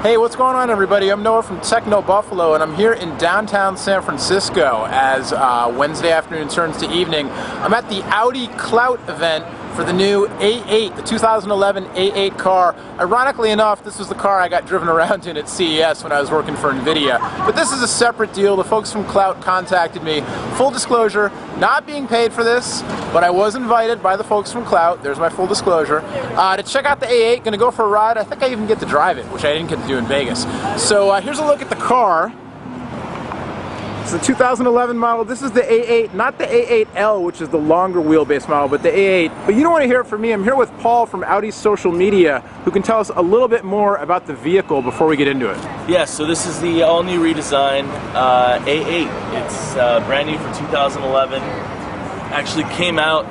Hey, what's going on, everybody? I'm Noah from Techno Buffalo, and I'm here in downtown San Francisco as Wednesday afternoon turns to evening. I'm at the Audi Clout event for the new A8, the 2011 A8 car. Ironically enough, this was the car I got driven around in at CES when I was working for NVIDIA. But this is a separate deal. The folks from Clout contacted me. Full disclosure, not being paid for this, but I was invited by the folks from Clout, there's my full disclosure, to check out the A8. Gonna go for a ride. I think I even get to drive it, which I didn't get to do in Vegas. So here's a look at the car. It's the 2011 model. This is the A8, not the A8L, which is the longer wheelbase model, but the A8. But you don't want to hear it from me. I'm here with Paul from Audi's social media, who can tell us a little bit more about the vehicle before we get into it. Yes, so this is the all-new redesigned A8. It's brand new for 2011. Actually came out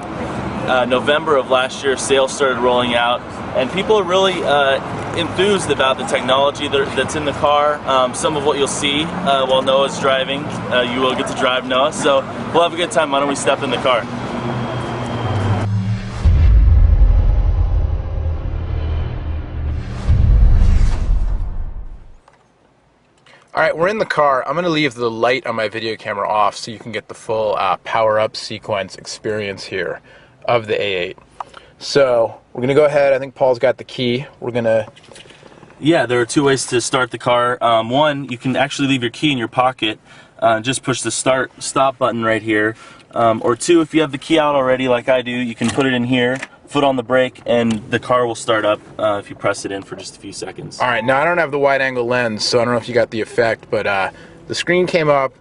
November of last year. Sales started rolling out, and people are really enthused about the technology that's in the car. Some of what you'll see while Noah's driving, you will get to drive Noah, so we'll have a good time. Why don't we step in the car? Alright, we're in the car. I'm going to leave the light on my video camera off so you can get the full power-up sequence experience here of the A8. So, we're going to go ahead. I think Paul's got the key. We're going to... Yeah, there are two ways to start the car. One, you can actually leave your key in your pocket. Just push the stop button right here. Or two, if you have the key out already like I do, you can put it in here, foot on the brake, and the car will start up if you press it in for just a few seconds. Alright, now I don't have the wide-angle lens, so I don't know if you got the effect, but the screen came up,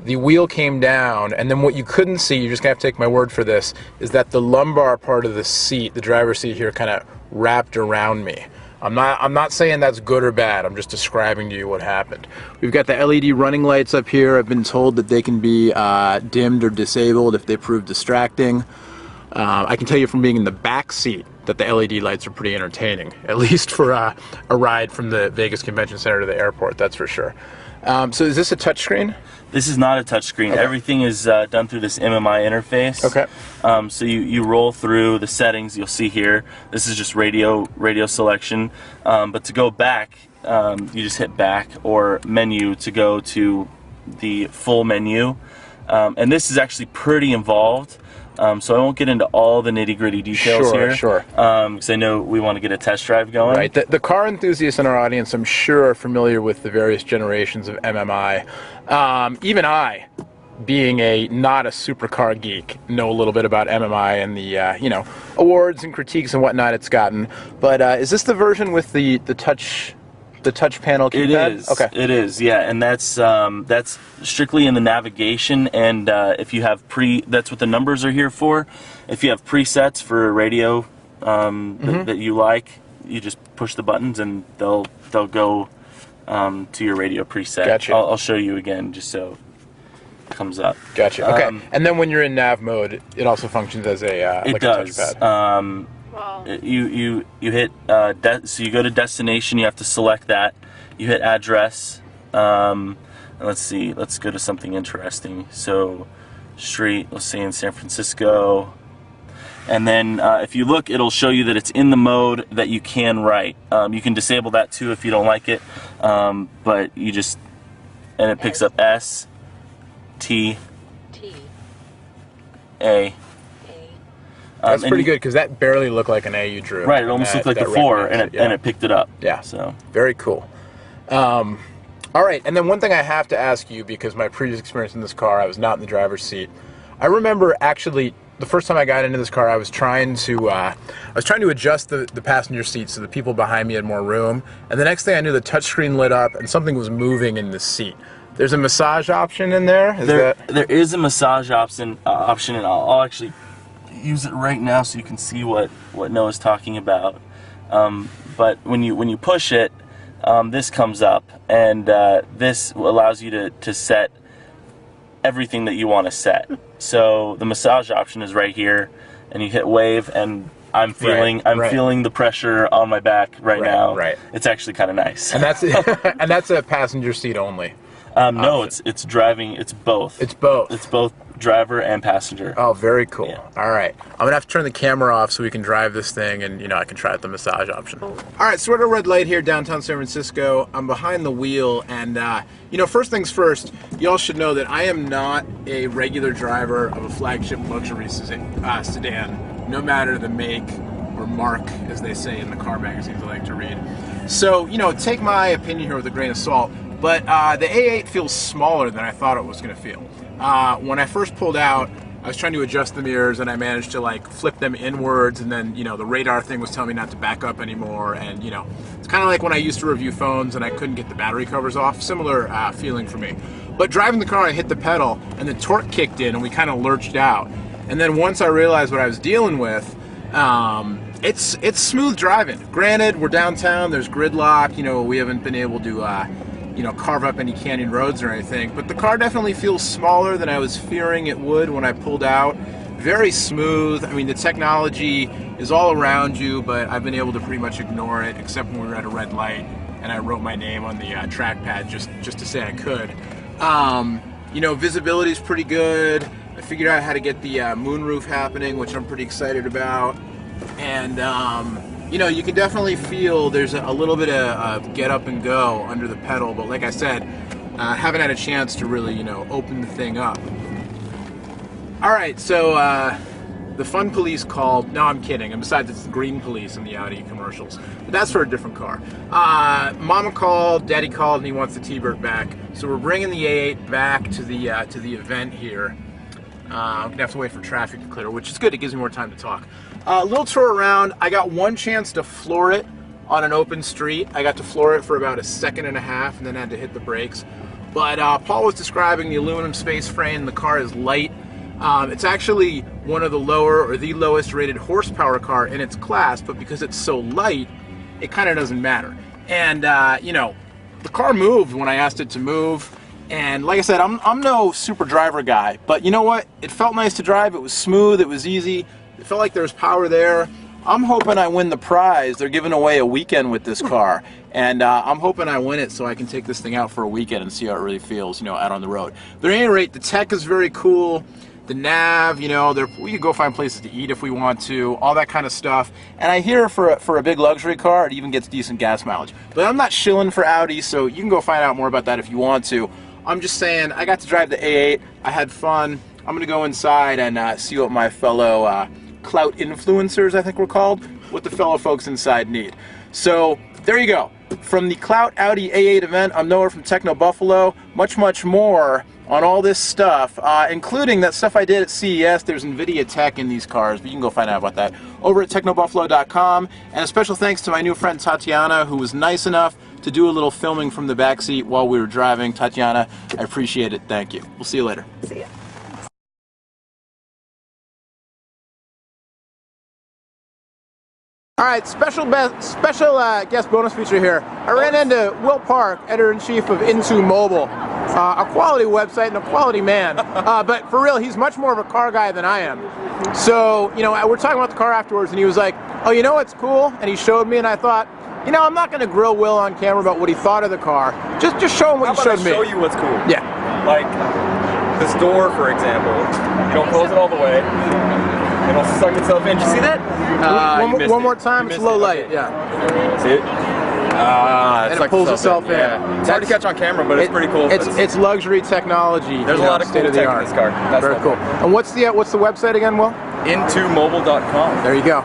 the wheel came down, and then what you couldn't see, you're just going to have to take my word for this, is that the lumbar part of the seat, the driver's seat here, kind of wrapped around me. I'm not saying that's good or bad, I'm just describing to you what happened. We've got the LED running lights up here. I've been told that they can be dimmed or disabled if they prove distracting. I can tell you from being in the back seat that the LED lights are pretty entertaining, at least for a ride from the Vegas Convention Center to the airport, that's for sure. So is this a touchscreen? This is not a touchscreen. Okay. Everything is done through this MMI interface. Okay. So you roll through the settings you'll see here. This is just radio selection. But to go back, you just hit back or menu to go to the full menu. And this is actually pretty involved. So I won't get into all the nitty-gritty details here. Sure. Because I know we want to get a test drive going. Right. The car enthusiasts in our audience, I'm sure, are familiar with the various generations of MMI. Even I, being not a supercar geek, know a little bit about MMI and the awards and critiques and whatnot it's gotten. But is this the version with the touch? The touch panel keypad? It is. Okay. It is, yeah, and that's strictly in the navigation, and if you have that's what the numbers are here for. If you have presets for a radio that you like, you just push the buttons and they'll go to your radio preset. Gotcha. I'll show you again just so it comes up. Gotcha. Okay. And then when you're in nav mode, it also functions as a like a touchpad. You hit so you go to destination. You have to select that. You hit address. Let's see. Let's go to something interesting. So street. Let's say in San Francisco. And then if you look, it'll show you that it's in the mode that you can write. You can disable that too if you don't like it. But you just and it picks up S, T, A. That's pretty good because that barely looked like an A you drew. Right, it almost looked like the 4, and it picked it up. Yeah, so very cool. All right, and then one thing I have to ask you, because my previous experience in this car, I was not in the driver's seat. I remember actually the first time I got into this car, I was trying to adjust the passenger seat so the people behind me had more room, and the next thing I knew, the touchscreen lit up and something was moving in the seat. There's a massage option in there. There is a massage option, and I'll actually use it right now so you can see what Noah's talking about. But when you push it, this comes up, and this allows you to set everything that you want to set. So the massage option is right here, and you hit wave, and I'm feeling the pressure on my back right now. Right. It's actually kind of nice. And that's a passenger seat only. No, it's driving. It's both. It's both. It's both driver and passenger. Oh, very cool. Yeah. All right. I'm going to have to turn the camera off so we can drive this thing and, you know, I can try out the massage option. All right, so we're at a red light here downtown San Francisco. I'm behind the wheel and, you know, first things first, y'all should know that I am not a regular driver of a flagship luxury sedan, no matter the make or mark, as they say in the car magazines I like to read. So, you know, take my opinion here with a grain of salt, but the A8 feels smaller than I thought it was going to feel. When I first pulled out, I was trying to adjust the mirrors and I managed to like flip them inwards, and then, you know, the radar thing was telling me not to back up anymore, and, you know, it's kind of like when I used to review phones and I couldn't get the battery covers off. Similar feeling for me. But driving the car, I hit the pedal and the torque kicked in and we kind of lurched out. And then once I realized what I was dealing with, it's smooth driving. Granted, we're downtown, there's gridlock, you know, we haven't been able to you know, carve up any canyon roads or anything, but the car definitely feels smaller than I was fearing it would when I pulled out. Very smooth. I mean, the technology is all around you, but I've been able to pretty much ignore it, except when we were at a red light and I wrote my name on the trackpad just to say I could. You know, visibility is pretty good. I figured out how to get the moonroof happening, which I'm pretty excited about. And you know, you can definitely feel there's a little bit of get up and go under the pedal, but like I said, haven't had a chance to really, you know, open the thing up. All right, so the fun police called. No, I'm kidding. And besides, it's the green police in the Audi commercials. But that's for a different car. Mama called, Daddy called, and he wants the T-Bird back. So we're bringing the A8 back to the event here. I'm gonna have to wait for traffic to clear, which is good. It gives me more time to talk. A little tour around. I got one chance to floor it on an open street. I got to floor it for about a second and a half and then had to hit the brakes. But Paul was describing the aluminum space frame. The car is light. It's actually one of the lower or the lowest rated horsepower car in its class, but because it's so light, it kind of doesn't matter. And you know, the car moved when I asked it to move. And like I said, I'm no super driver guy, but you know what? It felt nice to drive. It was smooth. It was easy. It felt like there was power there. I'm hoping I win the prize. They're giving away a weekend with this car, and I'm hoping I win it so I can take this thing out for a weekend and see how it really feels, you know, out on the road. But at any rate, the tech is very cool. The nav, you know, we could go find places to eat if we want to, all that kind of stuff. And I hear for a big luxury car, it even gets decent gas mileage. But I'm not shilling for Audi, so you can go find out more about that if you want to. I'm just saying, I got to drive the A8. I had fun. I'm going to go inside and see what my fellow clout influencers, I think we're called, what the fellow folks inside need. So there you go. From the Clout Audi A8 event, I'm Noah from Techno Buffalo. Much more on all this stuff, including that stuff I did at CES. There's NVIDIA tech in these cars, but you can go find out about that over at technobuffalo.com. And a special thanks to my new friend Tatiana, who was nice enough to do a little filming from the back seat while we were driving. Tatiana, I appreciate it. Thank you. We'll see you later. See ya. All right, special guest bonus feature here. I ran into Will Park, editor-in-chief of Into Mobile, a quality website and a quality man. But for real, he's much more of a car guy than I am. So, you know, we're talking about the car afterwards, and he was like, "Oh, you know what's cool?" And he showed me, and I thought, you know, I'm not going to grill Will on camera about what he thought of the car. Just show him what you showed me. Show you what's cool. Yeah. Like this door, for example. You don't close it all the way. It'll suck itself in. Did you see that? One more time. It's low light. Okay. Yeah. See it? And it pulls itself in. Yeah. It's hard to catch on camera, but it's pretty cool. It's luxury technology. There's a lot of cool tech in this car. That's very cool. And what's the website again, Will? Intomobile.com. There you go.